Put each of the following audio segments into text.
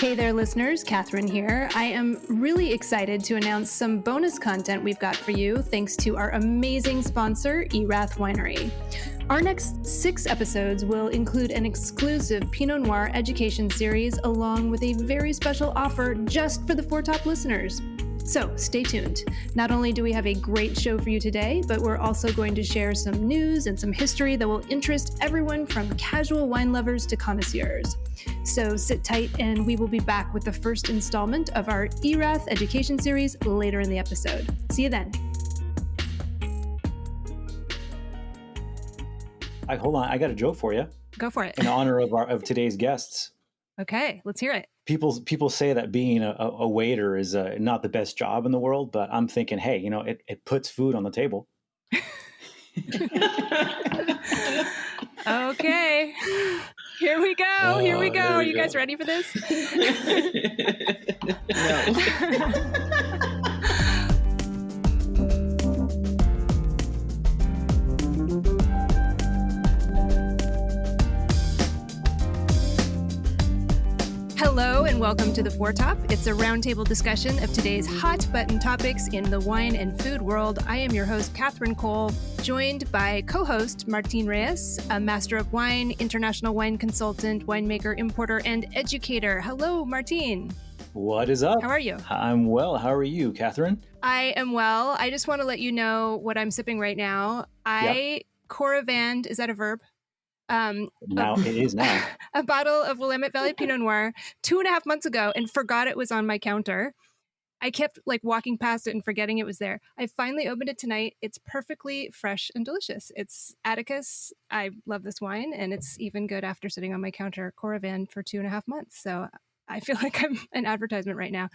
Hey there, listeners. Catherine here. I am really excited to announce some bonus content we've got for you thanks to our amazing sponsor, Erath Winery. Our next 6 episodes will include an exclusive Pinot Noir education series along with a very special offer just for the Four Top listeners. So stay tuned. Not only do we have a great show for you today, but we're also going to share some news and some history that will interest everyone from casual wine lovers to connoisseurs. So sit tight and we will be back with the first installment of our Erath education series later in the episode. See you then. Hold on, I got a joke for you. Go for it. In honor of today's guests. Okay, let's hear it. People say that being a waiter is not the best job in the world, but I'm thinking, hey, it puts food on the table. Okay, here we go. Here we go. Are you guys ready for this? Hello and welcome to The Four Top. It's a roundtable discussion of today's hot button topics in the wine and food world. I am your host, Catherine Cole, joined by co-host Martin Reyes, a master of wine, international wine consultant, winemaker, importer, and educator. Hello, Martin. What is up? How are you? I'm well. How are you, Catherine? I am well. I just want to let you know what I'm sipping right now. Coravand, is that a verb? Now it is now. A bottle of Willamette Valley Pinot Noir 2.5 months ago and forgot it was on my counter. I kept walking past it and forgetting it was there. I finally opened it tonight. It's perfectly fresh and delicious. It's Atticus. I love this wine, and it's even good after sitting on my counter, Coravand, for 2.5 months. So I feel like I'm an advertisement right now.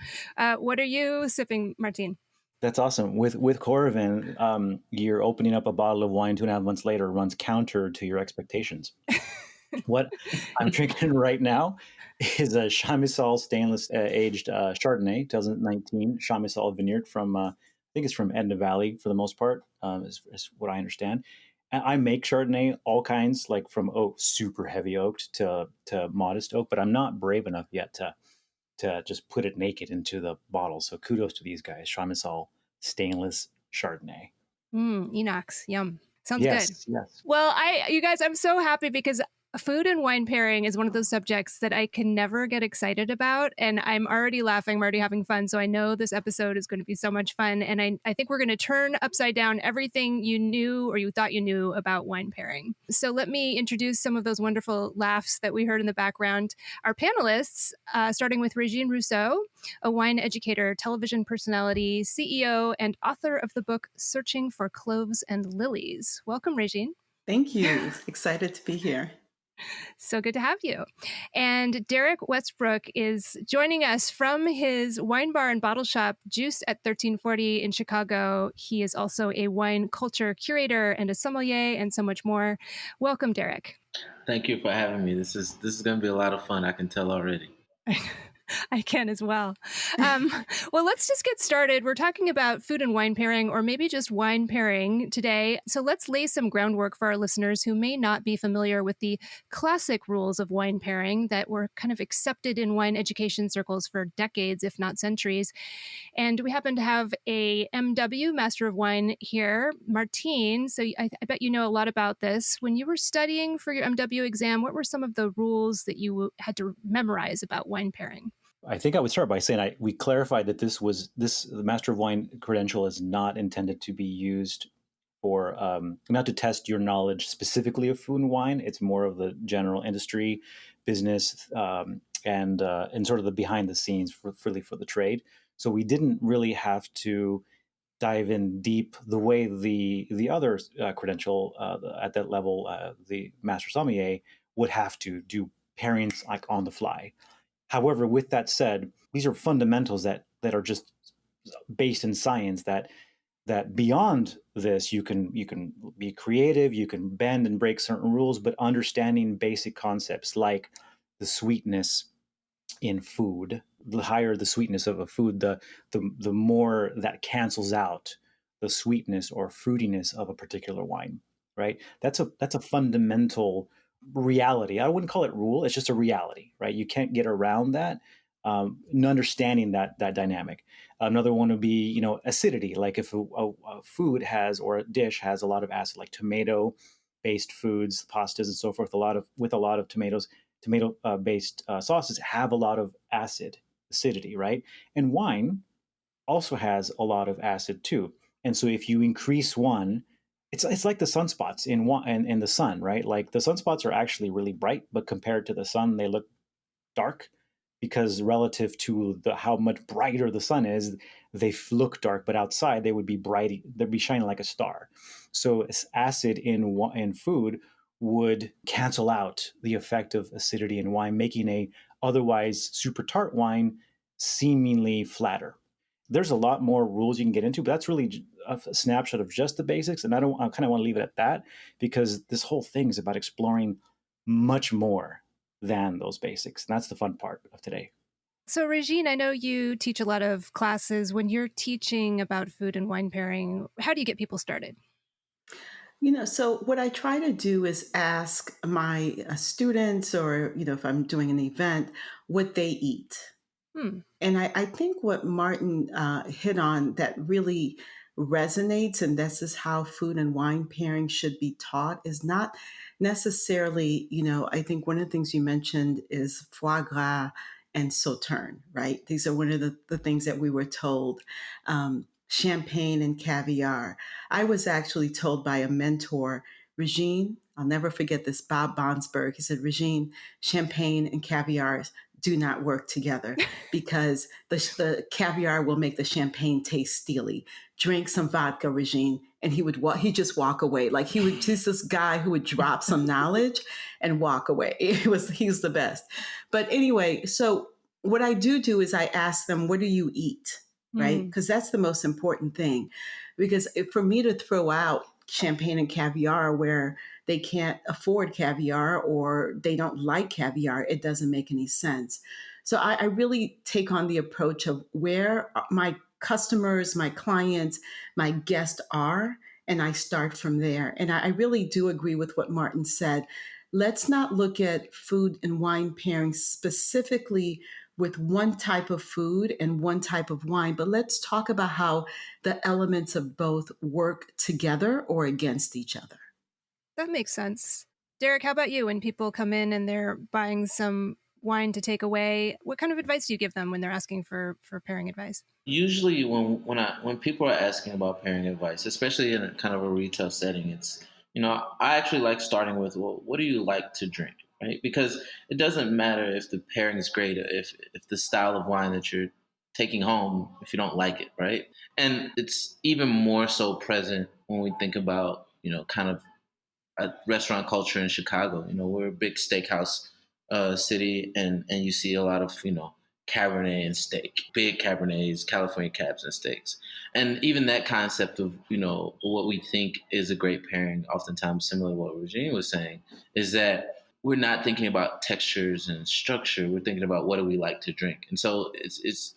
What are you sipping, Martin? That's awesome. With Coravand, you're opening up a bottle of wine 2.5 months later runs counter to your expectations. What I'm drinking right now is a Chamissal stainless aged Chardonnay, 2019 Chamissal vineyard from, I think it's from Edna Valley for the most part, is what I understand. And I make Chardonnay all kinds, like from oak, super heavy oaked to modest oak, but I'm not brave enough yet to just put it naked into the bottle. So kudos to these guys. Chamissal stainless Chardonnay. Enox. Yum. Sounds good. Yes. Well, you guys, I'm so happy because food and wine pairing is one of those subjects that I can never get excited about. And I'm already laughing. I'm already having fun. So I know this episode is going to be so much fun. And I think we're going to turn upside down everything you knew or you thought you knew about wine pairing. So let me introduce some of those wonderful laughs that we heard in the background. Our panelists, starting with Regine Rousseau, a wine educator, television personality, CEO, and author of the book Searching for Cloves and Lilies. Welcome, Regine. Thank you. Excited to be here. So good to have you. And Derrick Westbrook is joining us from his wine bar and bottle shop, Juice at 1340 in Chicago. He is also a wine culture curator and a sommelier and so much more. Welcome, Derrick. Thank you for having me. This is going to be a lot of fun. I can tell already. I can as well. Well, let's just get started. We're talking about food and wine pairing, or maybe just wine pairing today. So let's lay some groundwork for our listeners who may not be familiar with the classic rules of wine pairing that were kind of accepted in wine education circles for decades, if not centuries. And we happen to have a MW, Master of Wine, here, Martin. So I bet you know a lot about this. When you were studying for your MW exam, what were some of the rules that you had to memorize about wine pairing? I think I would start by saying we clarified that the Master of Wine credential is not intended to be used for not to test your knowledge specifically of food and wine. It's more of the general industry, business, and sort of the behind the scenes for the trade. So we didn't really have to dive in deep the way the other credential at that level, the Master Sommelier, would have to do pairings like on the fly. However, with that said, these are fundamentals that are just based in science that beyond this, you can be creative, you can bend and break certain rules, but understanding basic concepts like the sweetness in food, the higher the sweetness of a food, the more that cancels out the sweetness or fruitiness of a particular wine, right? That's a fundamental reality. I wouldn't call it rule. It's just a reality, right? You can't get around that. and understanding that dynamic. Another one would be, acidity. Like if a food has, or a dish has a lot of acid, like tomato-based foods, pastas, and so forth. With a lot of tomato-based sauces have a lot of acidity, right? And wine also has a lot of acid too. And so if you increase one, it's like the sunspots in the sun, right? Like the sunspots are actually really bright, but compared to the sun, they look dark because relative to how much brighter the sun is, they look dark, but outside they would be bright, they'd be shining like a star. So acid in food would cancel out the effect of acidity in wine, making a otherwise super tart wine seemingly flatter. There's a lot more rules you can get into, but that's really a snapshot of just the basics. And I kind of want to leave it at that, because this whole thing is about exploring much more than those basics. And that's the fun part of today. So, Regine, I know you teach a lot of classes. When you're teaching about food and wine pairing, how do you get people started? So what I try to do is ask my students, or, if I'm doing an event, what they eat. And I think what Martin hit on that really resonates, and this is how food and wine pairing should be taught, is not necessarily, I think one of the things you mentioned is foie gras and sauterne, right? These are one of the things that we were told. Champagne and caviar. I was actually told by a mentor, Regine, I'll never forget this, Bob Bonsberg. He said, Regine, champagne and caviar do not work together because the caviar will make the champagne taste steely. Drink some vodka, Regine. And he'd just walk away. Like he's this guy who would drop some knowledge and walk away. He's the best. But anyway, so what I do is I ask them, what do you eat? Right? Because that's the most important thing. Because for me to throw out champagne and caviar where they can't afford caviar or they don't like caviar, it doesn't make any sense. So I really take on the approach of where my customers, my clients, my guests are, and I start from there. And I really do agree with what Martin said. Let's not look at food and wine pairing specifically with one type of food and one type of wine, but let's talk about how the elements of both work together or against each other. That makes sense. Derrick, how about you? When people come in and they're buying some wine to take away, what kind of advice do you give them when they're asking for pairing advice? Usually, when people are asking about pairing advice, especially in a kind of a retail setting, it's I actually like starting with, well, what do you like to drink, right? Because it doesn't matter if the pairing is great, if the style of wine that you're taking home, if you don't like it, right? And it's even more so present when we think about kind of a restaurant culture in Chicago. We're a big steakhouse city, and you see a lot of Cabernet and steak, big Cabernets, California cabs and steaks. And even that concept of, what we think is a great pairing, oftentimes similar to what Regine was saying, is that we're not thinking about textures and structure. We're thinking about what do we like to drink. And so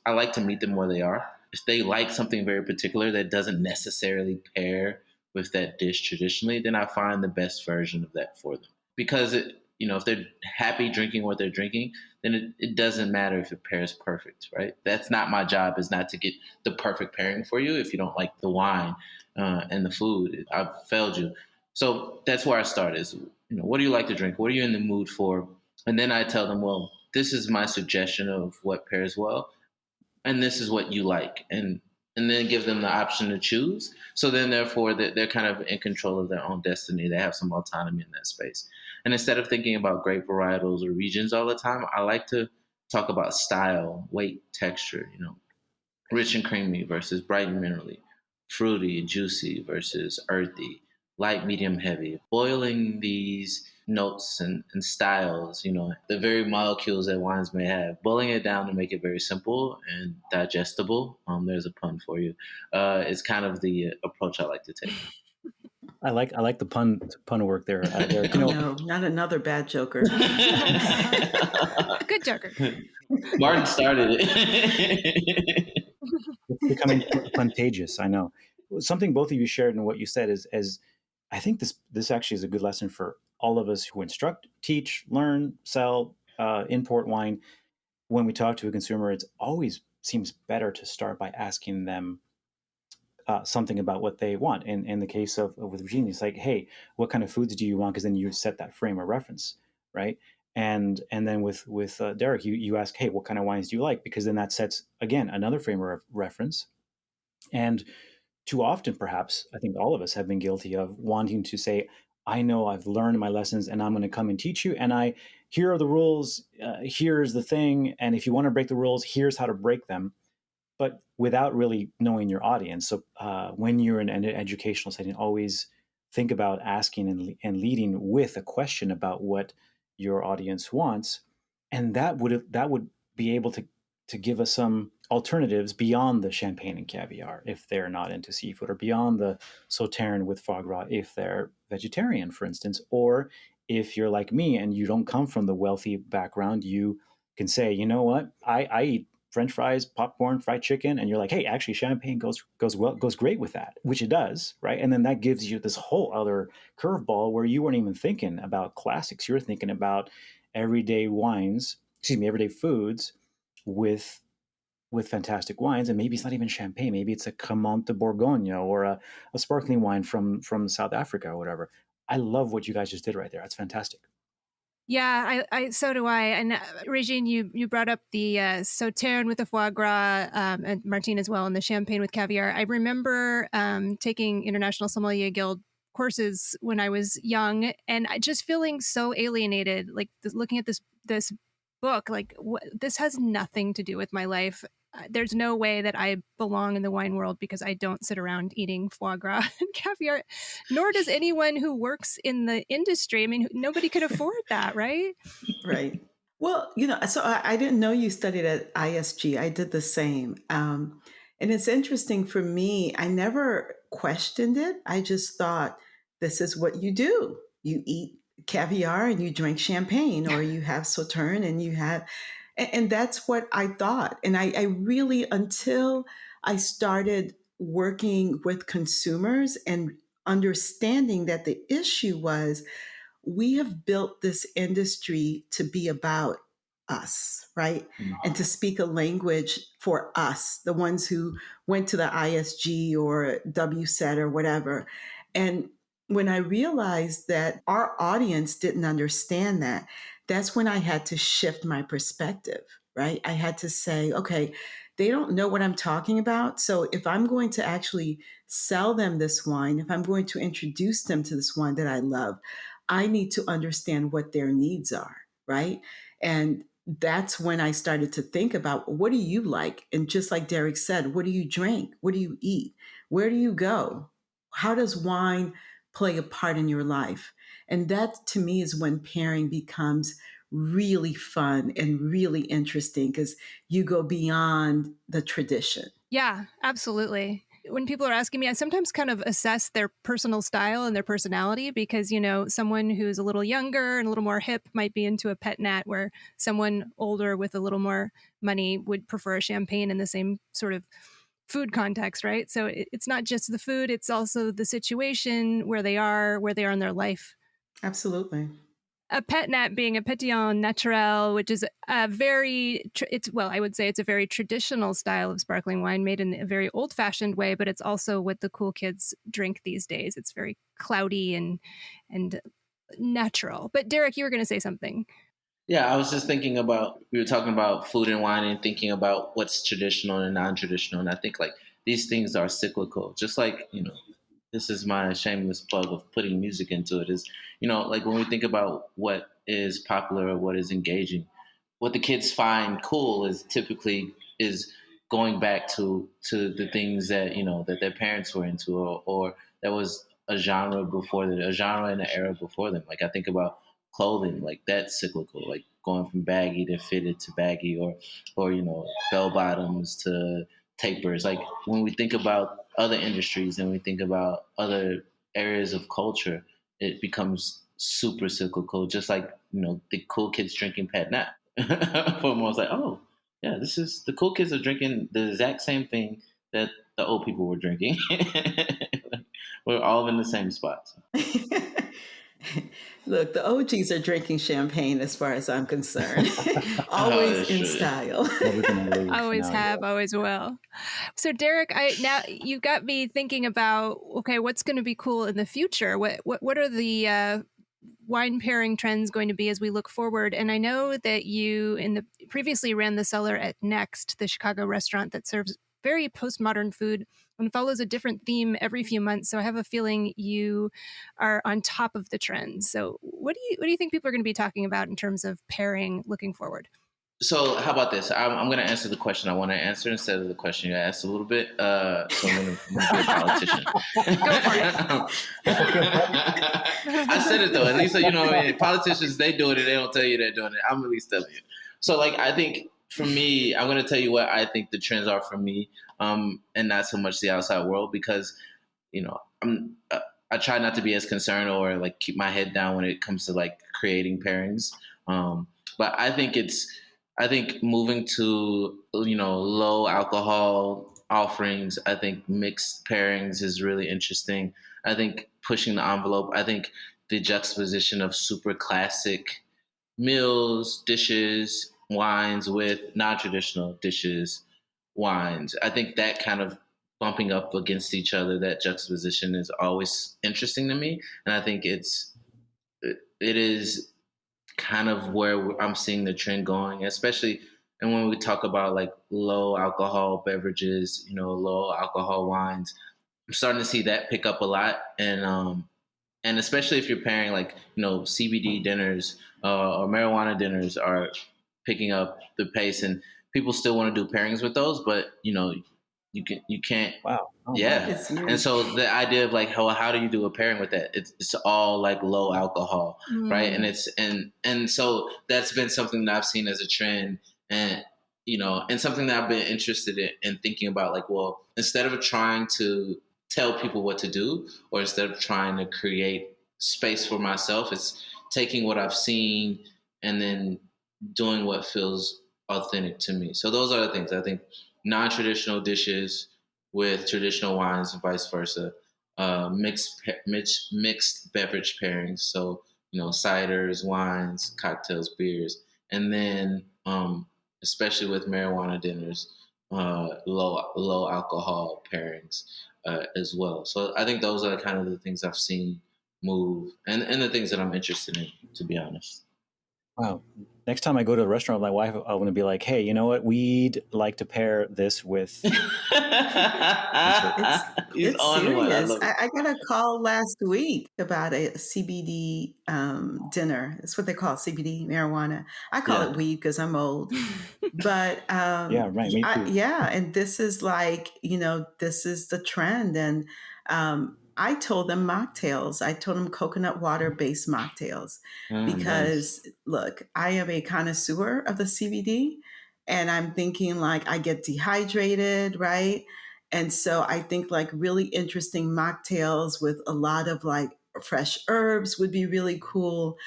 I like to meet them where they are. If they like something very particular that doesn't necessarily pair with that dish traditionally, then I find the best version of that for them. Because if they're happy drinking what they're drinking, then it doesn't matter if it pairs perfect, right? That's not my job, is not to get the perfect pairing for you. If you don't like the wine and the food, I've failed you. So that's where I start is, what do you like to drink? What are you in the mood for? And then I tell them, well, this is my suggestion of what pairs well, and this is what you like. And then give them the option to choose. So then, therefore, they're kind of in control of their own destiny. They have some autonomy in that space. And instead of thinking about grape varietals or regions all the time, I like to talk about style, weight, texture, rich and creamy versus bright and minerally, fruity and juicy versus earthy, light, medium, heavy. Boiling these notes and styles, the very molecules that wines may have, boiling it down to make it very simple and digestible. There's a pun for you. Is kind of the approach I like to take. I like the pun work there. Derrick. No, not another bad joker. Good joker. Martin started it. It's becoming contagious. I know. Something both of you shared in what you said is I think this actually is a good lesson for all of us who instruct, teach, learn, sell, import wine. when we talk to a consumer, it always seems better to start by asking them something about what they want. And in the case of with Regine, it's like, hey, what kind of foods do you want? Because then you set that frame of reference, right? And then with Derrick, you ask, hey, what kind of wines do you like? Because then that sets again another frame of reference. And too often, perhaps, I think all of us have been guilty of wanting to say, I know I've learned my lessons and I'm going to come and teach you. And here are the rules. Here's the thing. And if you want to break the rules, here's how to break them, but without really knowing your audience. So when you're in an educational setting, always think about asking and leading with a question about what your audience wants. And that would be able to give us some alternatives beyond the champagne and caviar if they're not into seafood, or beyond the sauterne with foie gras if they're vegetarian, for instance. Or if you're like me and you don't come from the wealthy background, you can say, you know what, I eat French fries, popcorn, fried chicken, and you're like, hey, actually, champagne goes great with that, which it does, right? And then that gives you this whole other curveball where you weren't even thinking about classics. You're thinking about everyday wines, everyday foods with fantastic wines, and maybe it's not even champagne. Maybe it's a Cremant de Bourgogne or a sparkling wine from South Africa or whatever. I love what you guys just did right there. That's fantastic. Yeah, I so do I. And Regine, you brought up the sauterne with the foie gras, and Martin as well, and the champagne with caviar. I remember taking International Sommelier Guild courses when I was young, and I just feeling so alienated, like looking at this book, like this has nothing to do with my life. There's no way that I belong in the wine world because I don't sit around eating foie gras and caviar, nor does anyone who works in the industry. I mean, nobody could afford that, right? Right. Well, so I didn't know you studied at ISG. I did the same. And it's interesting for me, I never questioned it. I just thought, this is what you do. You eat caviar and you drink champagne, or you have sauterne and you have, and that's what I thought. And I really, until I started working with consumers and understanding that the issue was, we have built this industry to be about us, right? And to speak a language for us, the ones who went to the ISG or WSET or whatever. And when I realized that our audience didn't understand that, that's when I had to shift my perspective, right? I had to say, okay, they don't know what I'm talking about. So if I'm going to actually sell them this wine, if I'm going to introduce them to this wine that I love, I need to understand what their needs are, right? And that's when I started to think about, what do you like? And just like Derrick said, what do you drink? What do you eat? Where do you go? How does wine play a part in your life? And that to me is when pairing becomes really fun and really interesting, because you go beyond the tradition. Yeah, absolutely. When people are asking me, I sometimes kind of assess their personal style and their personality, because, someone who's a little younger and a little more hip might be into a pet nat, where someone older with a little more money would prefer a champagne in the same sort of food context, right? So it's not just the food, it's also the situation, where they are in their life. Absolutely. A pet nat being a pétillant naturel, which is a very, I would say it's a very traditional style of sparkling wine made in a very old-fashioned way, but it's also what the cool kids drink these days. It's very cloudy and natural. But Derrick, you were going to say something. Yeah, I was just thinking about, we were talking about food and wine and thinking about what's traditional and non-traditional. And I think like these things are cyclical, just like, this is my shameless plug of putting music into it, is, like when we think about what is popular or what is engaging, what the kids find cool is typically is going back to the things that, that their parents were into, or that was a genre before them, a genre in an era before them. Like I think about clothing, like that's cyclical, like going from baggy to fitted to baggy, or bell bottoms to tapers. Like when we think about other industries and we think about other areas of culture, it becomes super cyclical. Just like the cool kids drinking Pet Nat. For most, like, oh yeah, this is the cool kids are drinking the exact same thing that the old people were drinking. We're all in the same spot. So. Look, the OGs are drinking champagne as far as I'm concerned. Always in style. Never gonna leave. Always have, always will. So Derrick, now you got me thinking about, okay, what's going to be cool in the future? What are the wine pairing trends going to be as we look forward? And I know that you previously ran the cellar at Next, the Chicago restaurant that serves very postmodern food and follows a different theme every few months. So I have a feeling you are on top of the trends. So what do you think people are going to be talking about in terms of pairing looking forward? So how about this? I'm going to answer the question I want to answer instead of the question you asked a little bit. So I'm going to be a politician. Go for it. I said it though. At least, politicians, they do it and they don't tell you they're doing it. I'm at least telling you. So I think for me, I'm going to tell you what I think the trends are for me, and not so much the outside world, because, I try not to be as concerned or keep my head down when it comes to creating pairings. But I think moving to, low alcohol offerings, I think mixed pairings is really interesting. I think pushing the envelope, I think the juxtaposition of super classic meals, dishes, wines with non-traditional dishes, wines. I think that kind of bumping up against each other, that juxtaposition is always interesting to me. And I think it is kind of where I'm seeing the trend going, especially and when we talk about low alcohol beverages, low alcohol wines. I'm starting to see that pick up a lot, and especially if you're pairing CBD dinners or marijuana dinners are picking up the pace, and people still want to do pairings with those, but you can't. Wow. Oh, yeah. And so the idea of how do you do a pairing with that? It's all low alcohol, right? And and so that's been something that I've seen as a trend, and and something that I've been interested in thinking about. Well, instead of trying to tell people what to do, or instead of trying to create space for myself, it's taking what I've seen and then doing what feels authentic to me. So those are the things. I think non-traditional dishes with traditional wines and vice versa, mixed beverage pairings. So, ciders, wines, cocktails, beers, and then especially with marijuana dinners, low alcohol pairings as well. So I think those are kind of the things I've seen move, and the things that I'm interested in, to be honest. Wow. Next time I go to a restaurant with my wife, I want to be like, hey, you know what? We'd like to pair this with. It's serious. I got a call last week about a CBD dinner. That's what they call CBD marijuana. I call it weed because I'm old. But yeah, right. Me too. And this is this is the trend. And I told them mocktails. I told them coconut water-based mocktails because, look, I am a connoisseur of the CBD, and I'm thinking I get dehydrated, right? And so I think really interesting mocktails with a lot of fresh herbs would be really cool.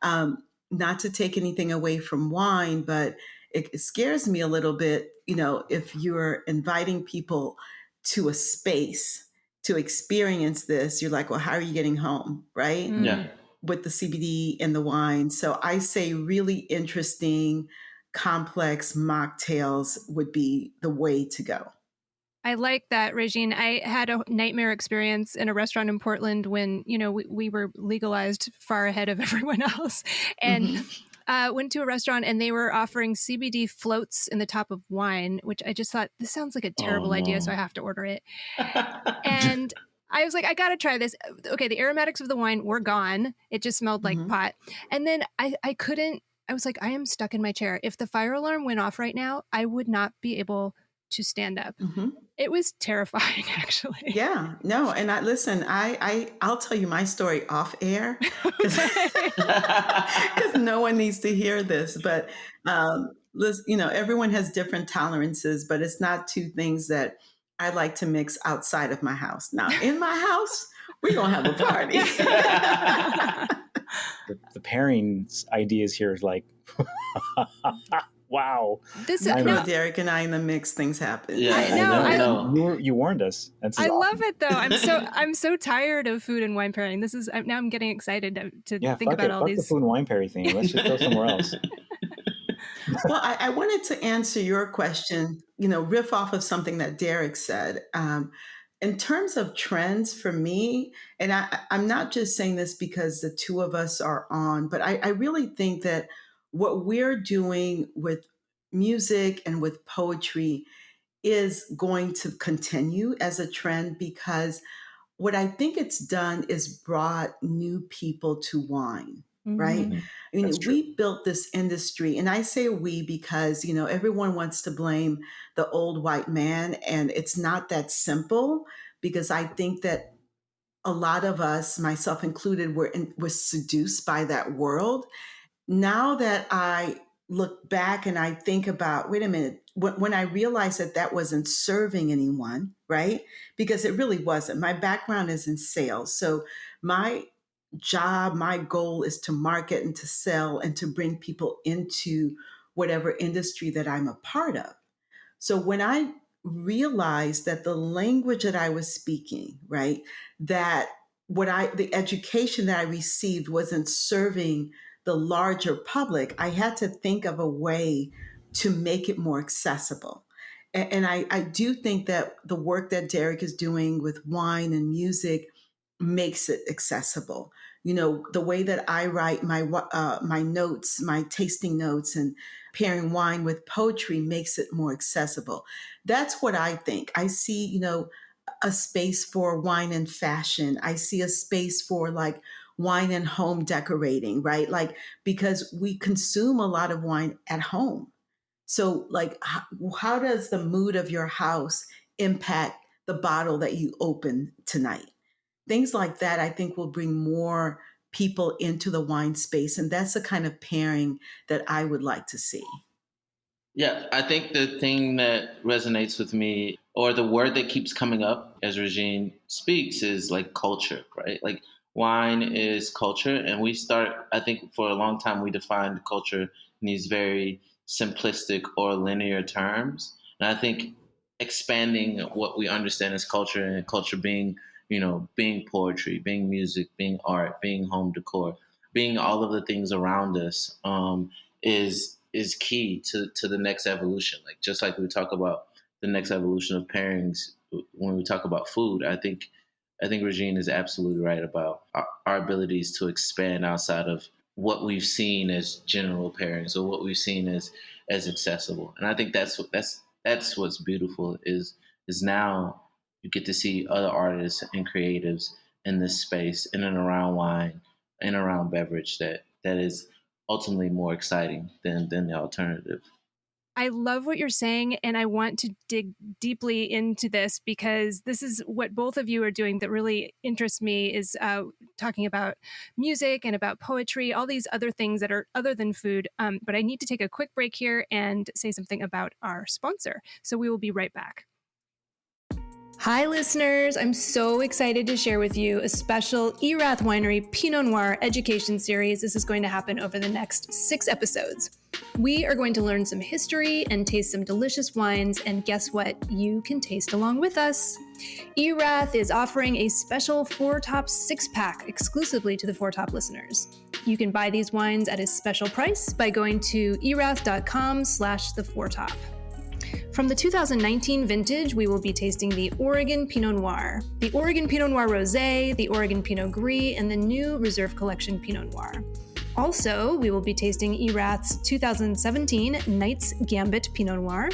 Not to take anything away from wine, but it scares me a little bit, if you're inviting people to a space to experience this, you're well, how are you getting home, right? Yeah. With the CBD and the wine. So I say really interesting, complex mocktails would be the way to go. I like that, Regine. I had a nightmare experience in a restaurant in Portland when, we were legalized far ahead of everyone else. And went to a restaurant and they were offering CBD floats in the top of wine, which I just thought, this sounds like a terrible idea, so I have to order it. And I was I got to try this. Okay, the aromatics of the wine were gone. It just smelled like pot. And then I couldn't, I was I am stuck in my chair. If the fire alarm went off right now, I would not be able to stand up. It was terrifying, actually. Yeah, no. And I'll tell you my story off air because no one needs to hear this. But everyone has different tolerances, but it's not two things that I like to mix outside of my house. Now, in my house, we're gonna have a party. The pairings ideas here is Wow. Derrick and I in the mix, things happen. Yeah, I know. You warned us. I love it though. I'm so tired of food and wine pairing. Now I'm getting excited to think about all these. The food and wine pairing thing. Let's just go somewhere else. Well, I wanted to answer your question, riff off of something that Derrick said. In terms of trends for me, and I'm not just saying this because the two of us are on, but I really think that what we're doing with music and with poetry is going to continue as a trend, because what I think it's done is brought new people to wine. Right? I mean, we built this industry, and I say we because, everyone wants to blame the old white man, and it's not that simple, because I think that a lot of us, myself included, were seduced by that world. Now that I look back and I think about, wait a minute, when I realized that wasn't serving anyone, right? Because it really wasn't. My background is in sales. So my job, my goal is to market and to sell and to bring people into whatever industry that I'm a part of. So when I realized that the language that I was speaking, right, that the education that I received wasn't serving the larger public, I had to think of a way to make it more accessible. And I do think that the work that Derrick is doing with wine and music makes it accessible. The way that I write my notes, my tasting notes, and pairing wine with poetry makes it more accessible. That's what I think. I see, a space for wine and fashion. I see a space for like wine and home decorating, right? Like, because we consume a lot of wine at home. So like, how does the mood of your house impact the bottle that you open tonight? Things like that, I think, will bring more people into the wine space. And that's the kind of pairing that I would like to see. Yeah, I think the thing that resonates with me, or the word that keeps coming up as Regine speaks, is like culture, right? Like wine is culture. And I think for a long time, we defined culture in these very simplistic or linear terms. And I think expanding what we understand as culture, and culture being being poetry, being music, being art, being home decor, being all of the things around us, is key to the next evolution. Like, just like we talk about the next evolution of pairings when we talk about food, I think Regine is absolutely right about our abilities to expand outside of what we've seen as general pairings, or what we've seen as accessible. And I think that's what's beautiful is now you get to see other artists and creatives in this space, in and around wine, in and around beverage, that is ultimately more exciting than the alternative. I love what you're saying, and I want to dig deeply into this, because this is what both of you are doing that really interests me, is talking about music and about poetry, all these other things that are other than food. But I need to take a quick break here and say something about our sponsor. So we will be right back. Hi, listeners. I'm so excited to share with you a special Erath Winery Pinot Noir education series. This is going to happen over the next 6 episodes. We are going to learn some history and taste some delicious wines, and guess what? You can taste along with us. Erath is offering a special 4-Top 6-pack exclusively to the 4-Top listeners. You can buy these wines at a special price by going to erath.com/the4top. From the 2019 vintage, we will be tasting the Oregon Pinot Noir, the Oregon Pinot Noir Rosé, the Oregon Pinot Gris, and the new Reserve Collection Pinot Noir. Also, we will be tasting Erath's 2017 Knight's Gambit Pinot Noir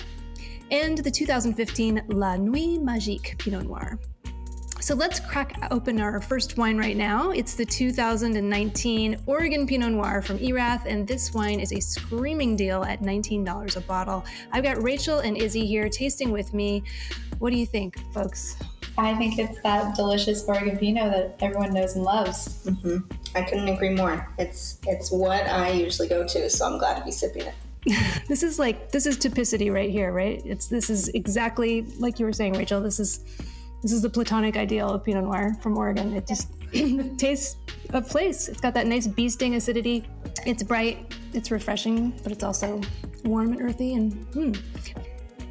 and the 2015 La Nuit Magique Pinot Noir. So let's crack open our first wine right now. It's the 2019 Oregon Pinot Noir from Erath, and this wine is a screaming deal at $19 a bottle. I've got Rachel and Izzy here tasting with me. What do you think, folks? I think it's that delicious Oregon Pinot that everyone knows and loves. Mm-hmm. I couldn't agree more. It's what I usually go to, so I'm glad to be sipping it. This is typicity right here, right? This is exactly like you were saying, Rachel. This is the platonic ideal of Pinot Noir from Oregon. the taste of place. It's got that nice bee sting acidity. It's bright, it's refreshing, but it's also warm and earthy.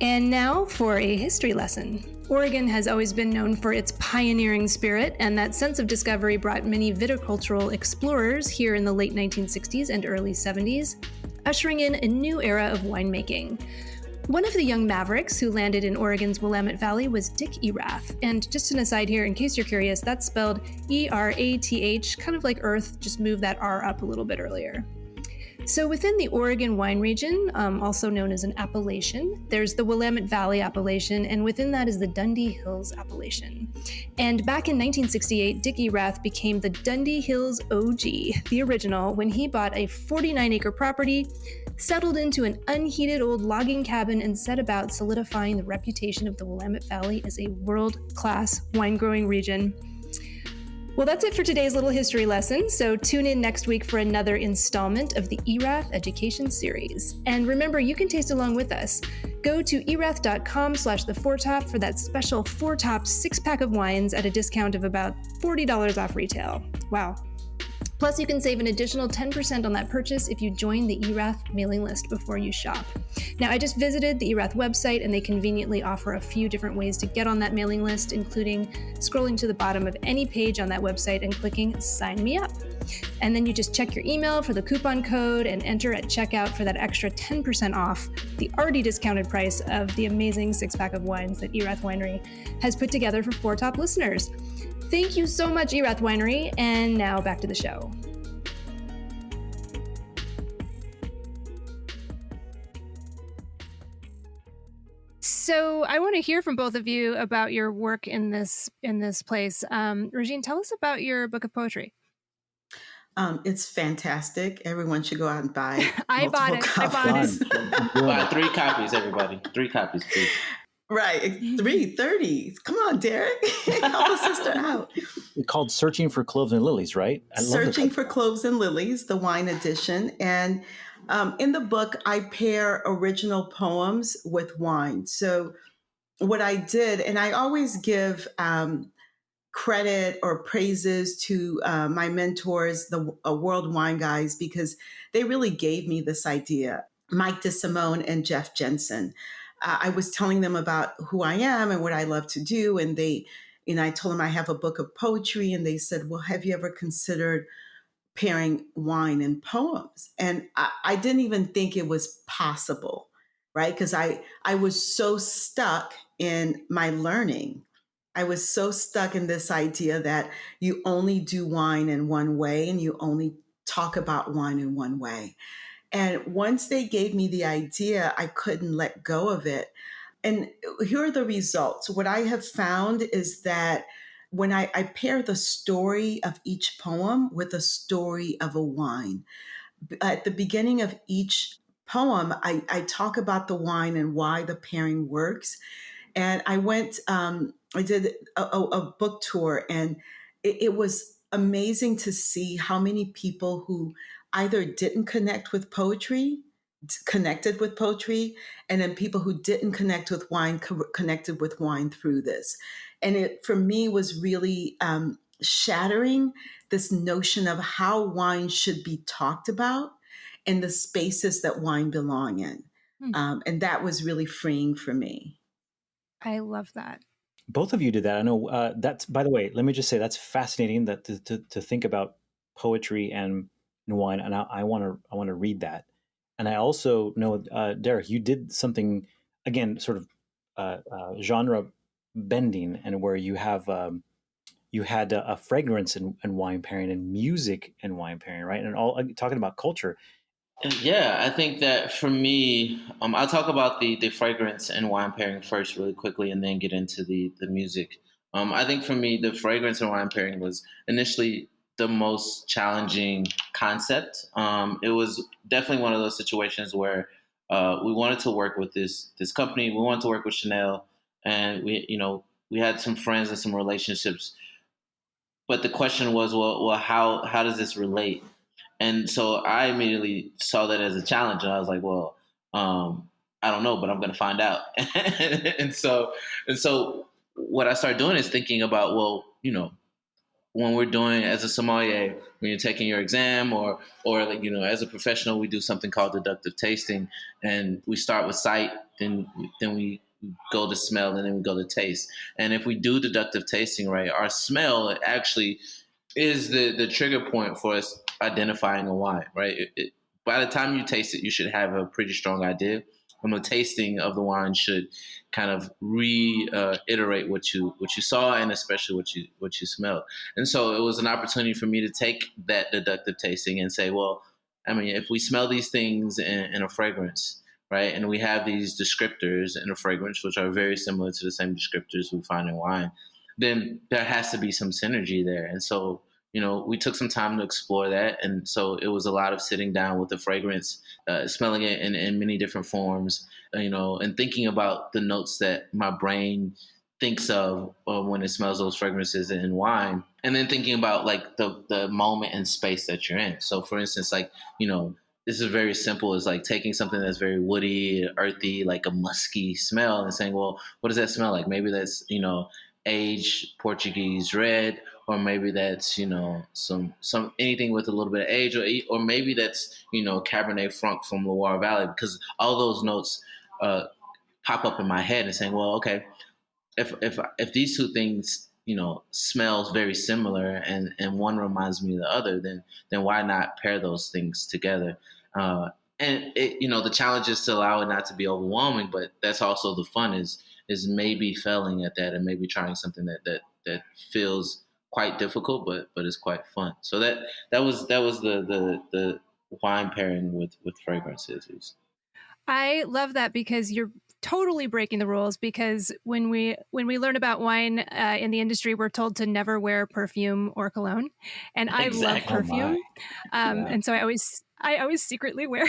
And now for a history lesson. Oregon has always been known for its pioneering spirit, and that sense of discovery brought many viticultural explorers here in the late 1960s and early 70s, ushering in a new era of winemaking. One of the young mavericks who landed in Oregon's Willamette Valley was Dick Erath. And just an aside here, in case you're curious, that's spelled E-R-A-T-H, kind of like Earth, just move that R up a little bit earlier. So within the Oregon wine region, also known as an appellation, there's the Willamette Valley appellation, and within that is the Dundee Hills appellation. And back in 1968, Dick Erath became the Dundee Hills OG, the original, when he bought a 49-acre property, settled into an unheated old logging cabin, and set about solidifying the reputation of the Willamette Valley as a world-class wine-growing region. Well, that's it for today's little history lesson, so tune in next week for another installment of the Erath Education Series. And remember, you can taste along with us. Go to erath.com/theforetop for that special Four Top 6-pack of wines at a discount of about $40 off retail. Wow. Plus, you can save an additional 10% on that purchase if you join the Erath mailing list before you shop. Now, I just visited the Erath website, and they conveniently offer a few different ways to get on that mailing list, including scrolling to the bottom of any page on that website and clicking Sign Me Up. And then you just check your email for the coupon code and enter at checkout for that extra 10% off the already discounted price of the amazing 6-pack of wines that Erath Winery has put together for Four Top listeners. Thank you so much, Erath Winery, and now back to the show. So I want to hear from both of you about your work in this place. Regine, tell us about your book of poetry. It's fantastic. Everyone should go out and buy I bought it. Buy 3 copies, everybody. 3 copies, please. Right. 330. Come on, Derrick. Help a sister out. It's called Searching for Cloves and Lilies, right? Searching for Cloves and Lilies, the wine edition. And in the book, I pair original poems with wine. So what I did, and I always give credit or praises to my mentors, the World Wine Guys, because they really gave me this idea. Mike DeSimone and Jeff Jensen. I was telling them about who I am and what I love to do. And I told them I have a book of poetry, and they said, well, have you ever considered pairing wine and poems? And I didn't even think it was possible, right? Because I was so stuck in my learning. I was so stuck in this idea that you only do wine in one way and you only talk about wine in one way. And once they gave me the idea, I couldn't let go of it. And here are the results. What I have found is that when I pair the story of each poem with the story of a wine, at the beginning of each poem, I talk about the wine and why the pairing works. And I did a book tour, and it was amazing to see how many people who either didn't connect with poetry, connected with poetry, and then people who didn't connect with wine connected with wine through this. And it, for me, was really shattering this notion of how wine should be talked about and the spaces that wine belong in. And that was really freeing for me. I love that. Both of you did that. I know that's, by the way, let me just say that's fascinating that to think about poetry and wine. And I want to read that. And I also know, Derrick, you did something, again, sort of genre bending, and where you have you had a fragrance and wine pairing and music and wine pairing, right? And all talking about culture. Yeah, I think that for me, I'll talk about the fragrance and wine pairing first really quickly, and then get into the music. I think for me, the fragrance and wine pairing was initially the most challenging concept. It was definitely one of those situations where we wanted to work with this company. We wanted to work with Chanel, and we had some friends and some relationships. But the question was, well, how does this relate? And so I immediately saw that as a challenge, and I was like, well, I don't know, but I'm going to find out. and so what I started doing is thinking about, well, when we're doing as a sommelier, when you're taking your exam or like, as a professional, we do something called deductive tasting, and we start with sight, then we go to smell, and then we go to taste. And if we do deductive tasting right, our smell actually is the trigger point for us identifying a wine, right? By the time you taste it, you should have a pretty strong idea. And the tasting of the wine should kind of reiterate what you saw, and especially what you smelled. And so it was an opportunity for me to take that deductive tasting and say, well, I mean, if we smell these things in a fragrance, right, and we have these descriptors in a fragrance, which are very similar to the same descriptors we find in wine, then there has to be some synergy there. And so, we took some time to explore that. And so it was a lot of sitting down with the fragrance, smelling it in many different forms, and thinking about the notes that my brain thinks of when it smells those fragrances in wine. And then thinking about like the moment and space that you're in. So for instance, like, this is very simple. It's like taking something that's very woody, earthy, like a musky smell, and saying, well, what does that smell like? Maybe that's, aged Portuguese red, or maybe that's, some anything with a little bit of age, or maybe that's, Cabernet Franc from Loire Valley, because all those notes pop up in my head and saying, well, okay, if these two things, smells very similar, and one reminds me of the other, then why not pair those things together? And it, the challenge is to allow it not to be overwhelming, but that's also the fun is maybe failing at that, and maybe trying something that feels quite difficult, but is quite fun. So that was the wine pairing with fragrances. I love that, because you're totally breaking the rules, because when we learn about wine in the industry, we're told to never wear perfume or cologne, and I love perfume. And so I always secretly wear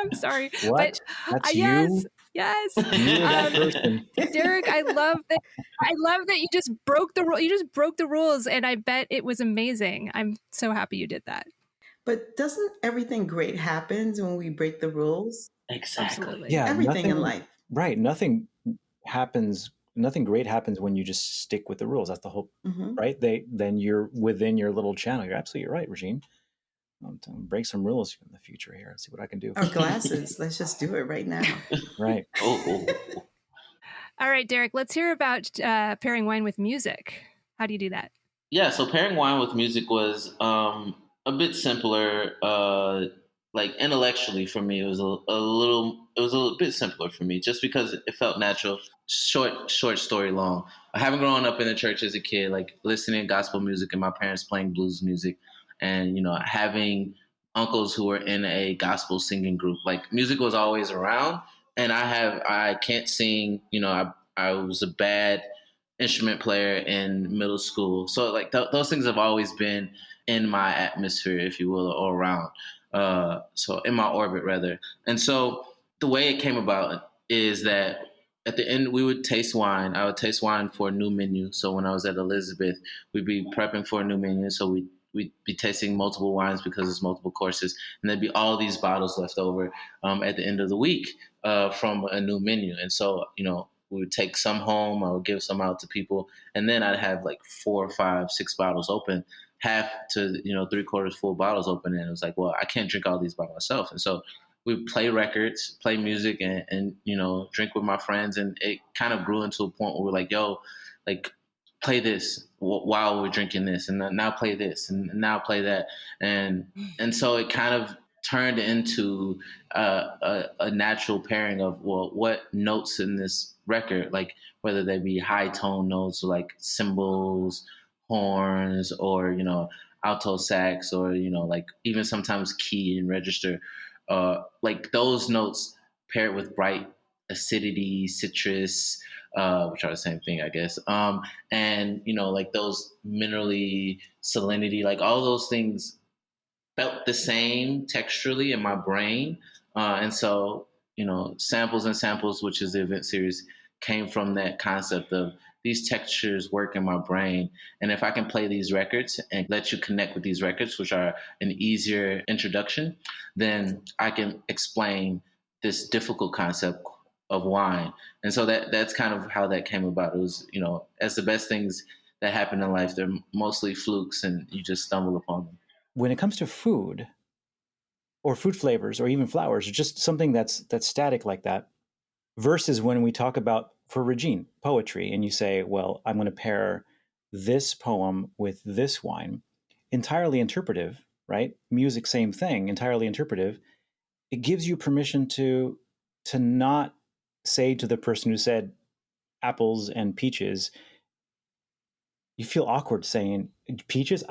I'm sorry. What? But That's yes. you that person. Derrick, I love that you just broke the rule. You just broke the rules, and I bet it was amazing. I'm so happy you did that. But doesn't everything great happens when we break the rules? Exactly. Absolutely. Yeah, Everything in life. Right. Nothing great happens when you just stick with the rules. That's the whole, right? Then you're within your little channel. You're absolutely right, Regine. I'll break some rules in the future here and see what I can do. Our glasses. Let's just do it right now. Right. Oh. All right, Derrick, let's hear about pairing wine with music. How do you do that? Yeah, so pairing wine with music was a bit simpler. Like intellectually for me, it was a little bit simpler for me, just because it felt natural. Short story long. Having grown up in the church as a kid, like listening to gospel music and my parents playing blues music, and having uncles who were in a gospel singing group, like music was always around. And I can't sing. I was a bad instrument player in middle school, so like those things have always been in my atmosphere, if you will, or around. So in my orbit rather. And so the way it came about is that at the end we would taste wine. I would taste wine for a new menu. So when I was at Elizabeth, we'd be prepping for a new menu. So we'd be tasting multiple wines because there's multiple courses, and there'd be all these bottles left over at the end of the week from a new menu. And so, we would take some home, I would give some out to people, and then I'd have like 4, 5, 6 bottles open, half to 3/4 full bottles open, and it was like, well, I can't drink all these by myself. And so we play records, play music, and drink with my friends, and it kind of grew into a point where we're like, yo, like play this while we're drinking this, and now play this, and now play that, and so it kind of turned into a natural pairing of, well, what notes in this record, like whether they be high tone notes or like cymbals, horns, or alto sax, or like even sometimes key and register, like those notes paired with bright acidity, citrus, which are the same thing, I guess, and like those minerally, salinity, like all those things felt the same texturally in my brain. And so, Samples and Samples, which is the event series, came from that concept of these textures work in my brain. And if I can play these records and let you connect with these records, which are an easier introduction, then I can explain this difficult concept of wine. And so that's kind of how that came about. It was, as the best things that happen in life. They're mostly flukes, and you just stumble upon them. When it comes to food or food flavors or even flowers, or just something that's static like that, versus when we talk about, for Regine, poetry, and you say, well, I'm going to pair this poem with this wine, entirely interpretive, right? Music, same thing, entirely interpretive. It gives you permission to not say to the person who said apples and peaches, you feel awkward saying peaches.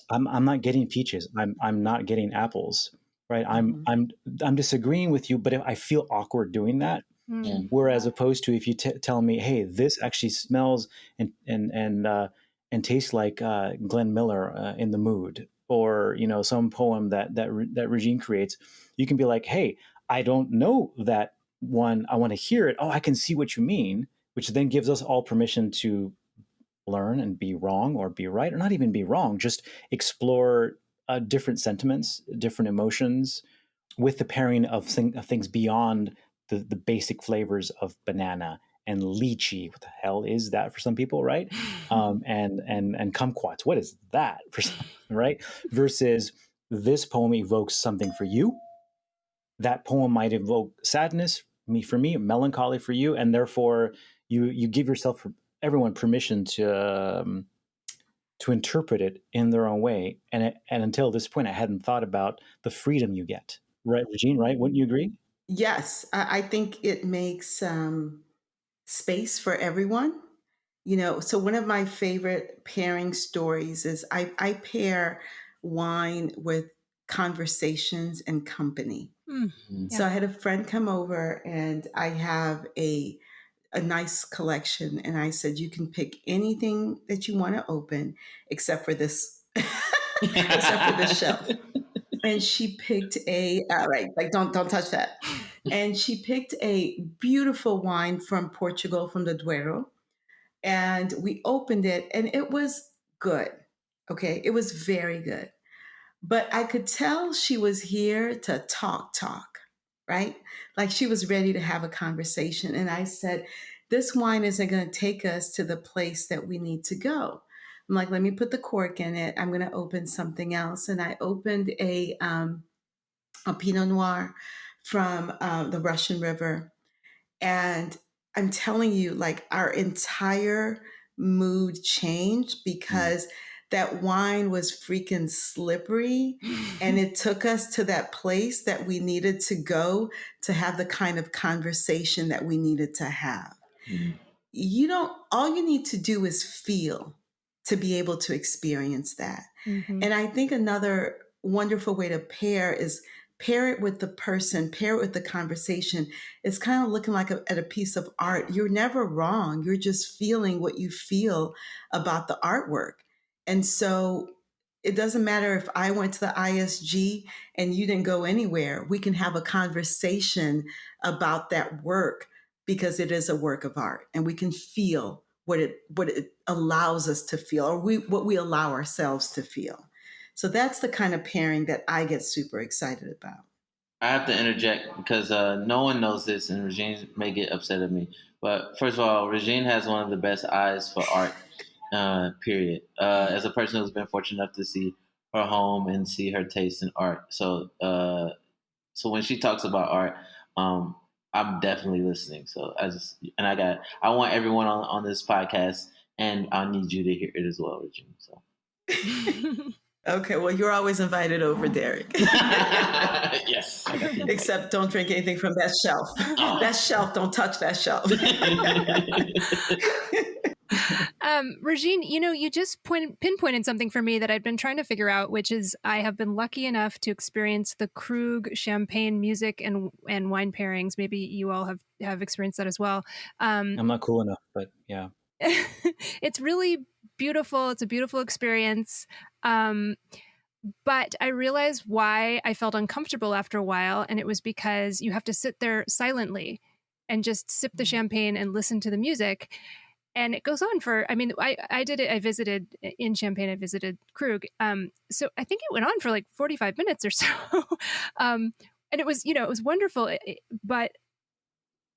I'm not getting peaches. I'm not getting apples. Right. I'm disagreeing with you, but I feel awkward doing that. Mm. Whereas opposed to if you tell me, hey, this actually smells and tastes like Glenn Miller in The Mood, or some poem that Regine creates, you can be like, hey, I don't know that one. I want to hear it. Oh, I can see what you mean, which then gives us all permission to learn and be wrong or be right, or not even be wrong, just explore different sentiments, different emotions, with the pairing of things beyond the basic flavors of banana and lychee. What the hell is that for some people, right? And kumquats. What is that for some, right? Versus this poem evokes something for you. That poem might evoke sadness, for me, melancholy for you, and therefore you give yourself, everyone, permission to interpret it in their own way. And until this point, I hadn't thought about the freedom you get. Right, Regine, right? Wouldn't you agree? Yes, I think it makes space for everyone. So one of my favorite pairing stories is I pair wine with conversations and company. Mm. So I had a friend come over, and I have a nice collection, and I said, you can pick anything that you want to open except for this except for this shelf. And she picked right, like don't touch that. And she picked a beautiful wine from Portugal, from the Douro, and we opened it, and it was good. Okay, it was very good. But I could tell she was here to talk, right? Like she was ready to have a conversation. And I said, this wine isn't going to take us to the place that we need to go. I'm like, let me put the cork in it. I'm going to open something else. And I opened a Pinot Noir from the Russian River. And I'm telling you, like, our entire mood changed because that wine was freaking slippery. And it took us to that place that we needed to go to have the kind of conversation that we needed to have. All you need to do is feel to be able to experience that. Mm-hmm. And I think another wonderful way to pair it with the person, pair it with the conversation. It's kind of looking like at a piece of art. You're never wrong. You're just feeling what you feel about the artwork. And so it doesn't matter if I went to the ISG and you didn't go anywhere. We can have a conversation about that work because it is a work of art, and we can feel what it allows us to feel, or what we allow ourselves to feel. So that's the kind of pairing that I get super excited about. I have to interject because no one knows this, and Regine may get upset at me. But first of all, Regine has one of the best eyes for art, period. As a person who's been fortunate enough to see her home and see her taste in art. So when she talks about art, I'm definitely listening. So I want everyone on this podcast, and I need you to hear it as well, Regine. So. Okay, well, you're always invited over, Derrick. Yes. Except don't drink anything from that shelf. Oh. That shelf, don't touch that shelf. Regine, you just pinpointed something for me that I'd been trying to figure out, which is I have been lucky enough to experience the Krug Champagne music and wine pairings. Maybe you all have experienced that as well. I'm not cool enough, but yeah. It's really beautiful. It's a beautiful experience. But I realized why I felt uncomfortable after a while, and it was because you have to sit there silently and just sip the champagne and listen to the music. And it goes on I did it. I visited in Champagne. I visited Krug. So I think it went on for like 45 minutes or so. And it was, it was wonderful. But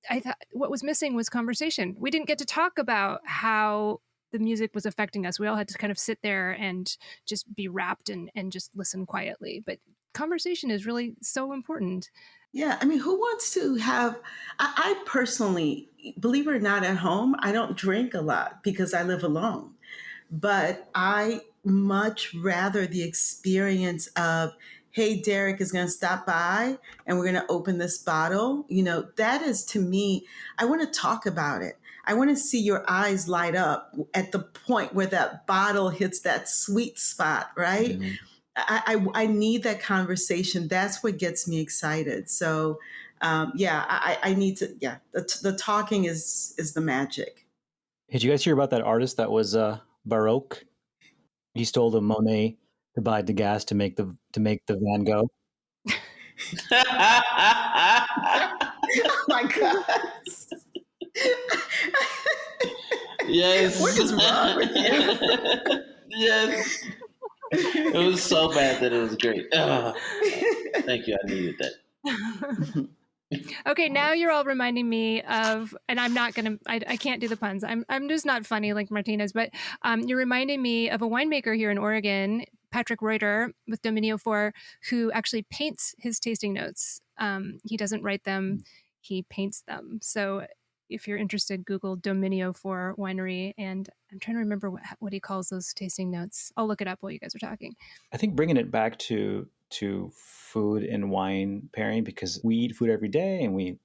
I thought what was missing was conversation. We didn't get to talk about how the music was affecting us. We all had to kind of sit there and just be wrapped and just listen quietly. But conversation is really so important. Yeah, I mean, who wants to have? I personally, believe it or not, at home, I don't drink a lot because I live alone. But I much rather the experience of, hey, Derrick is going to stop by and we're going to open this bottle. That is, to me, I want to talk about it. I want to see your eyes light up at the point where that bottle hits that sweet spot, right? Mm-hmm. I need that conversation. That's what gets me excited. So, I need to. Yeah, the talking is the magic. Did you guys hear about that artist that was Baroque? He stole the Monet to buy Degas to make the Van Gogh. Oh my God. Yes. What is wrong with you? Yes. It was so bad that it was great. Thank you. I needed that. Okay, now you're all reminding me of, and I'm not gonna, I can't do the puns. I'm just not funny like Martinez, but you're reminding me of a winemaker here in Oregon, Patrick Reuter with Dominio 4, who actually paints his tasting notes. He doesn't write them, he paints them. So if you're interested, Google Dominio 4 winery, and I'm trying to remember what he calls those tasting notes. I'll look it up while you guys are talking. I think bringing it back to food and wine pairing, because we eat food every day and we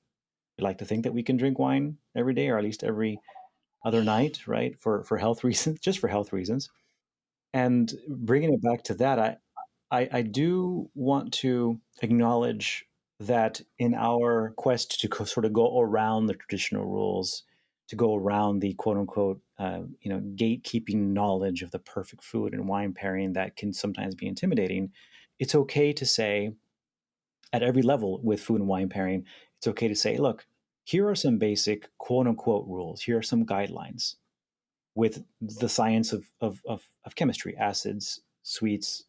like to think that we can drink wine every day, or at least every other night, right? For health reasons, just for health reasons. And bringing it back to that, I do want to acknowledge that in our quest to sort of go around the traditional rules, to go around the quote unquote, gatekeeping knowledge of the perfect food and wine pairing that can sometimes be intimidating, it's okay to say at every level with food and wine pairing, it's okay to say, look, here are some basic quote unquote rules. Here are some guidelines with the science of chemistry, acids, sweets,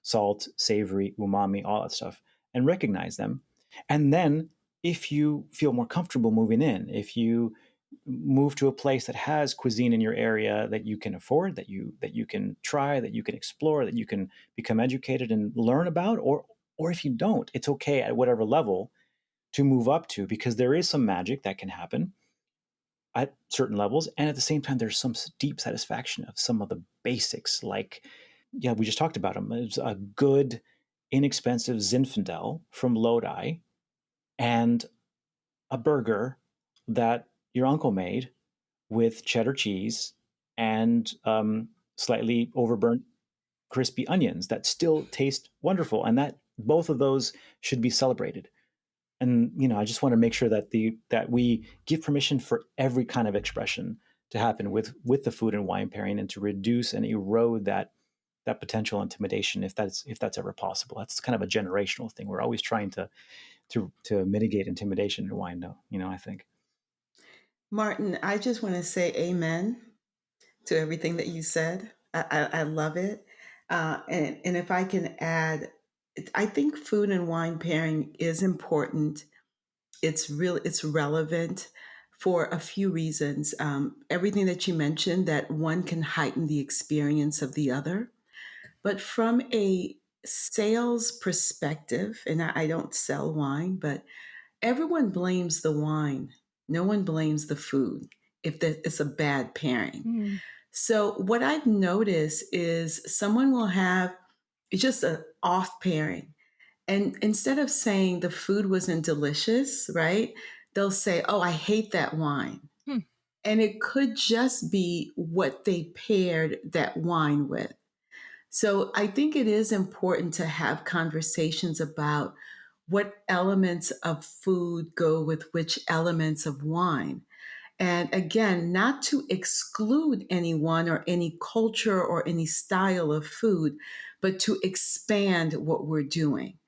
salt, savory, umami, all that stuff, and recognize them. And then if you feel more comfortable moving in, if you move to a place that has cuisine in your area that you can afford, that you can try, that you can explore, that you can become educated and learn about, or if you don't, it's okay at whatever level to move up to, because there is some magic that can happen at certain levels. And at the same time, there's some deep satisfaction of some of the basics, like, we just talked about them. It's a good, inexpensive Zinfandel from Lodi and a burger that your uncle made with cheddar cheese and slightly overburnt crispy onions that still taste wonderful. And that both of those should be celebrated. And, I just want to make sure that that we give permission for every kind of expression to happen with the food and wine pairing, and to reduce and erode that potential intimidation if that's ever possible. That's kind of a generational thing. We're always trying to mitigate intimidation in wine, I think. Martin, I just want to say amen to everything that you said. I love it. And if I can add, I think food and wine pairing is important. It's relevant for a few reasons. Everything that you mentioned, that one can heighten the experience of the other. But from a sales perspective, and I don't sell wine, but everyone blames the wine. No one blames the food if it's a bad pairing. Mm. So what I've noticed is someone will have just an off pairing. And instead of saying the food wasn't delicious, right? They'll say, oh, I hate that wine. And it could just be what they paired that wine with. So I think it is important to have conversations about what elements of food go with which elements of wine. And again, not to exclude anyone or any culture or any style of food, but to expand what we're doing.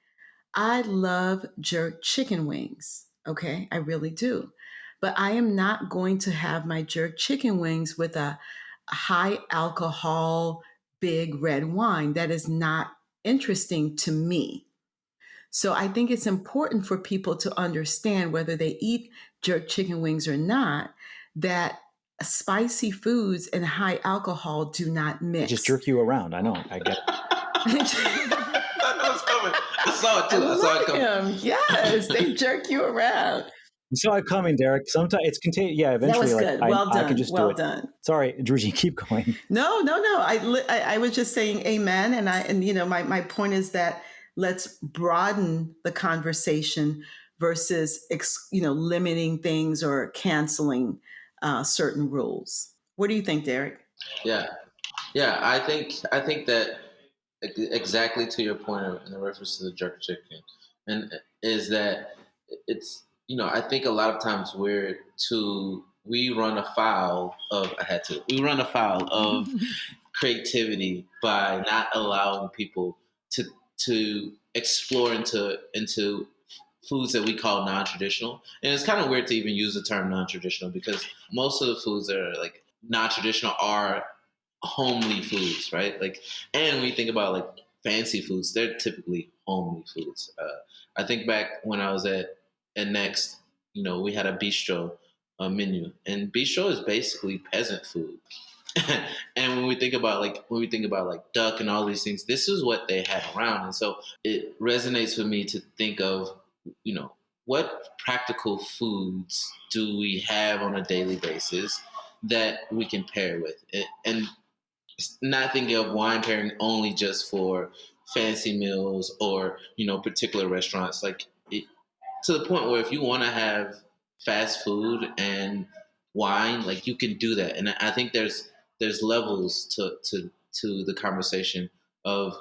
I love jerk chicken wings. Okay, I really do. But I am not going to have my jerk chicken wings with a high alcohol, big red wine. That is not interesting to me. So I think it's important for people to understand, whether they eat jerk chicken wings or not, that spicy foods and high alcohol do not They mix. just jerk you around. I know. I get it. I know it's coming. I saw it too. I saw it coming. Yes, they jerk you around. You saw it coming, Derrick. Sometimes it's contagious. Yeah, eventually, That was good. Well done. I can just well do it. done. Sorry, Regine, keep going. No. I was just saying amen. And you know, my point is that let's broaden the conversation versus, limiting things or canceling certain rules. What do you think, Derrick? Yeah. I think that exactly to your point in the reference to the jerk chicken, and is that it's, I think a lot of times we run afoul of creativity by not allowing people to explore into foods that we call non-traditional. And it's kind of weird to even use the term non-traditional, because most of the foods that are like non-traditional are homely foods, right? Like, and when you think about like fancy foods, they're typically homely foods. I think back when I was at Next, we had a bistro menu, and bistro is basically peasant food. And when we think about like duck and all these things, this is what they had around. And so it resonates with me to think of, what practical foods do we have on a daily basis that we can pair with, and not thinking of wine pairing only just for fancy meals or, particular restaurants, like to the point where if you want to have fast food and wine, like you can do that. And I think there's levels to the conversation of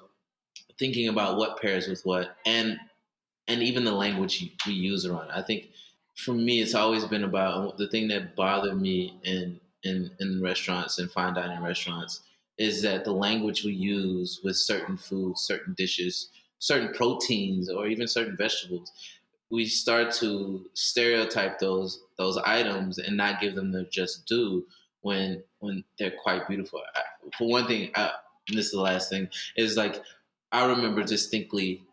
thinking about what pairs with what, and even the language we use around it. I think for me, it's always been about the thing that bothered me in restaurants and fine dining restaurants is that the language we use with certain foods, certain dishes, certain proteins, or even certain vegetables, we start to stereotype those items and not give them their just due when they're quite beautiful. For one thing, and this is the last thing, is like I remember distinctly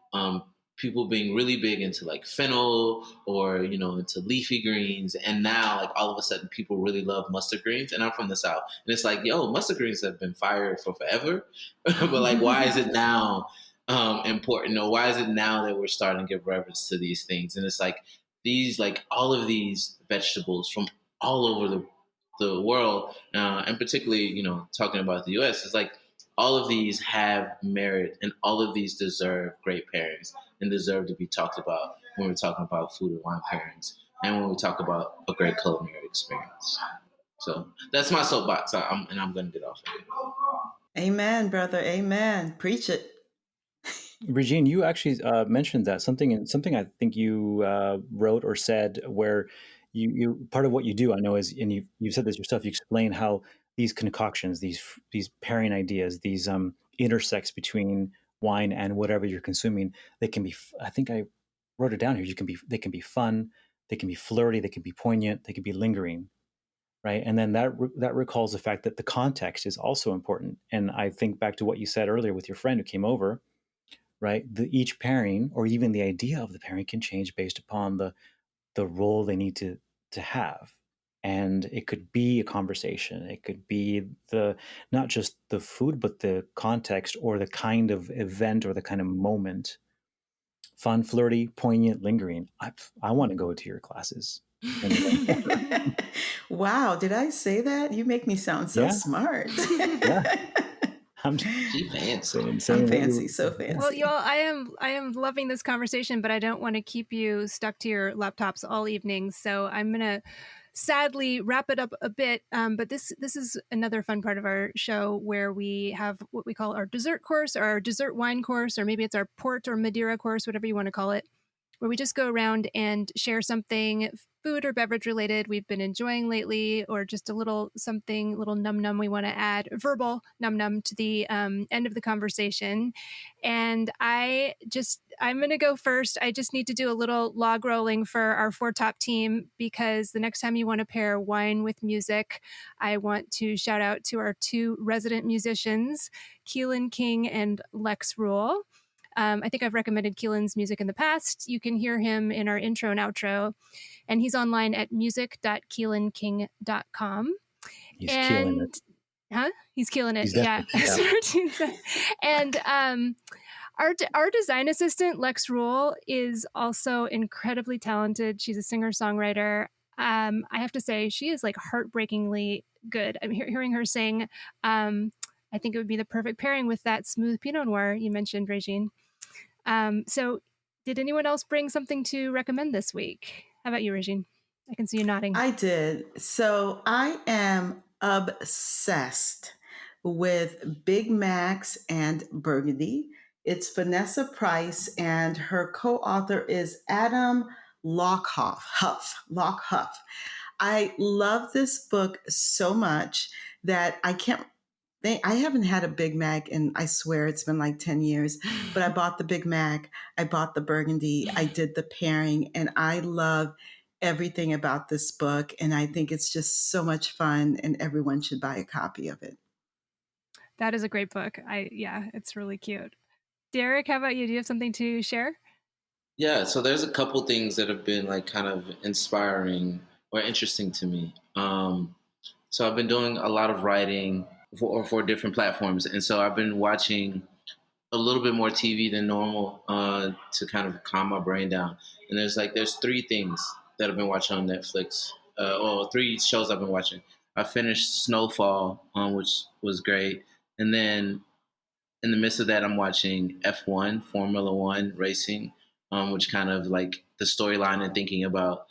people being really big into like fennel or, into leafy greens. And now like all of a sudden people really love mustard greens. And I'm from the South. And it's like, mustard greens have been fired for forever. But like, why is it now important? Or why is it now that we're starting to give reverence to these things? And it's like all of these vegetables from all over the world, and particularly, talking about the US, it's like all of these have merit and all of these deserve great pairings and deserve to be talked about when we're talking about food and wine pairings and when we talk about a great culinary experience. So that's my soapbox, and I'm going to get off of it. Amen, brother. Amen. Preach it. Regine, you actually mentioned that something I think you wrote or said where you part of what you do, I know, is, and you've said this yourself, you explain how these concoctions, these pairing ideas, these intersects between wine and whatever you're consuming, they can be, I think I wrote it down here, they can be fun, they can be flirty, they can be poignant, they can be lingering, right? And then that recalls the fact that the context is also important. And I think back to what you said earlier with your friend who came over, right? Each pairing or even the idea of the pairing can change based upon the role they need to have. And it could be a conversation. It could be not just the food, but the context or the kind of event or the kind of moment. Fun, flirty, poignant, lingering. I want to go to your classes. Wow, did I say that? You make me sound so smart. Yeah. I'm fancy. So fancy. Well, y'all, I am loving this conversation, but I don't want to keep you stuck to your laptops all evening. So I'm gonna sadly wrap it up a bit. But this is another fun part of our show where we have what we call our dessert course, or our dessert wine course, or maybe it's our port or Madeira course, whatever you want to call it, where we just go around and share something food or beverage related we've been enjoying lately, or just a little num-num we want to add, verbal num-num to the end of the conversation. And I'm going to go first. I just need to do a little log rolling for our Four Top team, because the next time you want to pair wine with music, I want to shout out to our two resident musicians, Keelan King and Lex Rule. I think I've recommended Keelan's music in the past. You can hear him in our intro and outro, and he's online at music.keelanking.com. He's killing it. He's killing it. He's Yeah. definitely- And our design assistant, Lex Rule, is also incredibly talented. She's a singer-songwriter. I have to say, she is like heartbreakingly good. I'm hearing her sing. I think it would be the perfect pairing with that smooth Pinot Noir you mentioned, Regine. So did anyone else bring something to recommend this week? How about you, Regine? I can see you nodding. I did. So I am obsessed with Big Macs and Burgundy. It's Vanessa Price, and her co-author is Adam Lockhuff. I love this book so much that I haven't had a Big Mac, and I swear it's been like 10 years, but I bought the Big Mac, I bought the Burgundy, I did the pairing, and I love everything about this book. And I think it's just so much fun, and everyone should buy a copy of it. That is a great book. It's really cute. Derrick, how about you? Do you have something to share? Yeah, so there's a couple things that have been like kind of inspiring or interesting to me. So I've been doing a lot of writing for different platforms, and so I've been watching a little bit more TV than normal to kind of calm my brain down. And there's three things that I've been watching on Netflix, or three shows I've been watching. I finished Snowfall, which was great, and then in the midst of that, I'm watching F1, Formula One racing, which kind of like the storyline and thinking about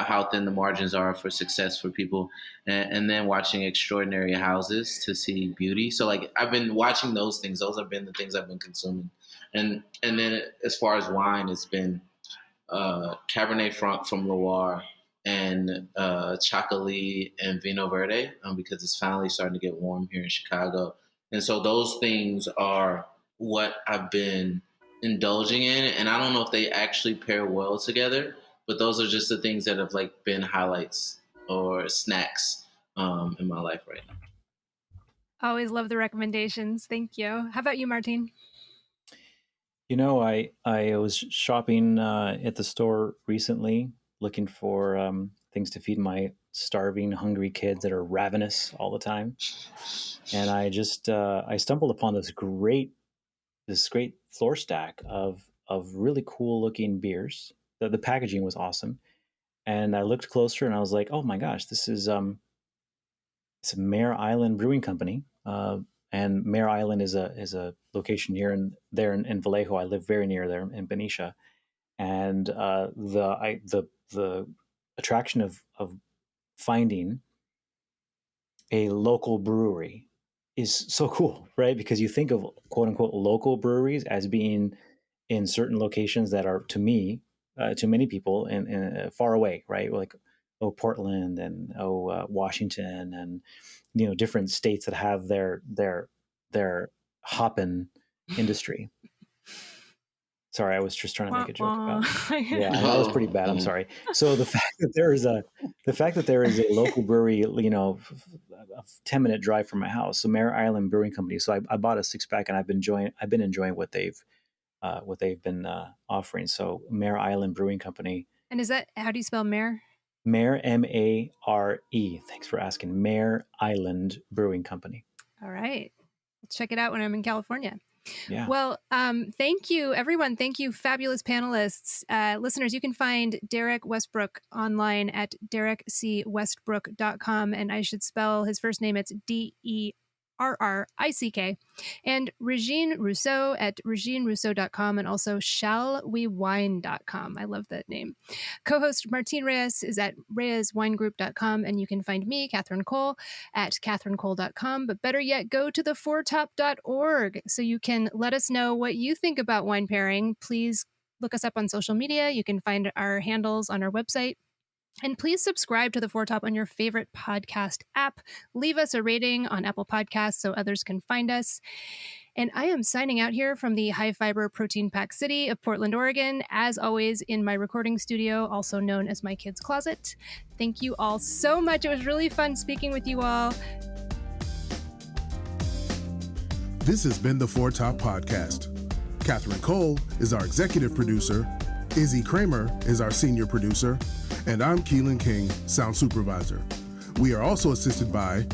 how thin the margins are for success for people, and then watching Extraordinary Houses to see beauty. So like I've been watching those things. Those have been the things I've been consuming. And then as far as wine, it's been Cabernet Franc from Loire and Chocolat and Vino Verde, because it's finally starting to get warm here in Chicago. And so those things are what I've been indulging in. And I don't know if they actually pair well together, but those are just the things that have like been highlights or snacks in my life right now. Always love the recommendations. Thank you. How about you, Martin? I was shopping at the store recently, looking for things to feed my starving, hungry kids that are ravenous all the time. And I just I stumbled upon this great floor stack of really cool looking beers. The packaging was awesome, and I looked closer and I was like, oh my gosh, this is it's a Mare Island Brewing Company. And Mare Island is a location here and there in Vallejo. I live very near there in Benicia, and the attraction of finding a local brewery is so cool, right? Because you think of quote unquote local breweries as being in certain locations that are, to me, to many people, in far away, right? Like Portland and Washington and different states that have their hoppin industry. Sorry, I was just trying to make a joke about. Yeah, that was pretty bad. I'm sorry. So the fact that there is a local brewery, a 10-minute drive from my house, so Mare Island Brewing Company. So I bought a 6-pack, and I've been enjoying what they've been offering. So Mare Island Brewing Company. And is that, how do you spell Mare? Mare, Mare. Thanks for asking. Mare Island Brewing Company. All right. I'll check it out when I'm in California. Yeah. Well, thank you, everyone. Thank you, fabulous panelists. Listeners, you can find Derrick Westbrook online at derrickcwestbrook.com. And I should spell his first name. It's DERRICK. And Regine Rousseau at reginerousseau.com, and also shallwewine.com. I love that name. Co-host Martin Reyes is at reyeswinegroup.com, and you can find me, Catherine Cole, at catherinecole.com. But better yet, go to thefourtop.org so you can let us know what you think about wine pairing. Please look us up on social media. You can find our handles on our website. And please subscribe to The Four Top on your favorite podcast app. Leave us a rating on Apple Podcasts so others can find us. And I am signing out here from the high fiber protein packed city of Portland, Oregon, as always in my recording studio, also known as my kids' closet. Thank you all so much. It was really fun speaking with you all. This has been the Four Top Podcast. Catherine Cole is our executive producer. Izzy Kramer is our senior producer. And I'm Keelan King, sound supervisor. We are also assisted by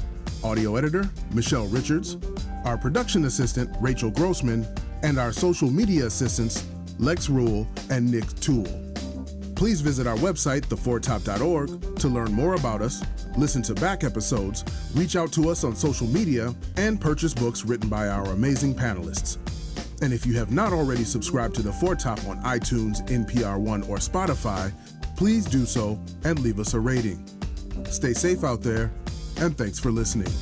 audio editor, Michelle Richards, our production assistant, Rachel Grossman, and our social media assistants, Lex Rule and Nick Toole. Please visit our website, thefourtop.org, to learn more about us, listen to back episodes, reach out to us on social media, and purchase books written by our amazing panelists. And if you have not already subscribed to The Four Top on iTunes, NPR One, or Spotify, please do so and leave us a rating. Stay safe out there, and thanks for listening.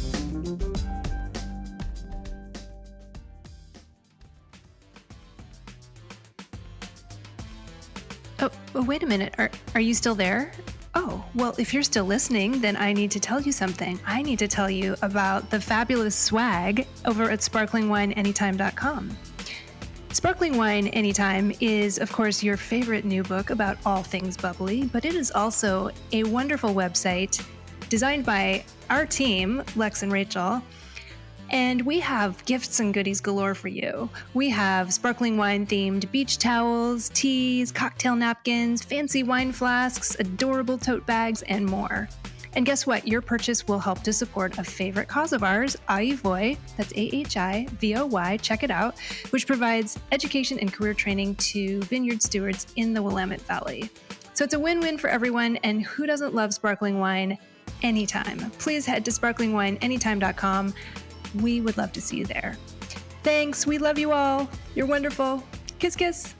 Oh, wait a minute. Are you still there? Oh, well, if you're still listening, then I need to tell you something. I need to tell you about the fabulous swag over at sparklingwineanytime.com. Sparkling Wine Anytime is, of course, your favorite new book about all things bubbly, but it is also a wonderful website designed by our team, Lex and Rachel. And we have gifts and goodies galore for you. We have sparkling wine-themed beach towels, teas, cocktail napkins, fancy wine flasks, adorable tote bags, and more. And guess what? Your purchase will help to support a favorite cause of ours, Ahivoy, that's AHIVOY, check it out, which provides education and career training to vineyard stewards in the Willamette Valley. So it's a win-win for everyone, and who doesn't love sparkling wine anytime? Please head to sparklingwineanytime.com. We would love to see you there. Thanks. We love you all. You're wonderful. Kiss, kiss.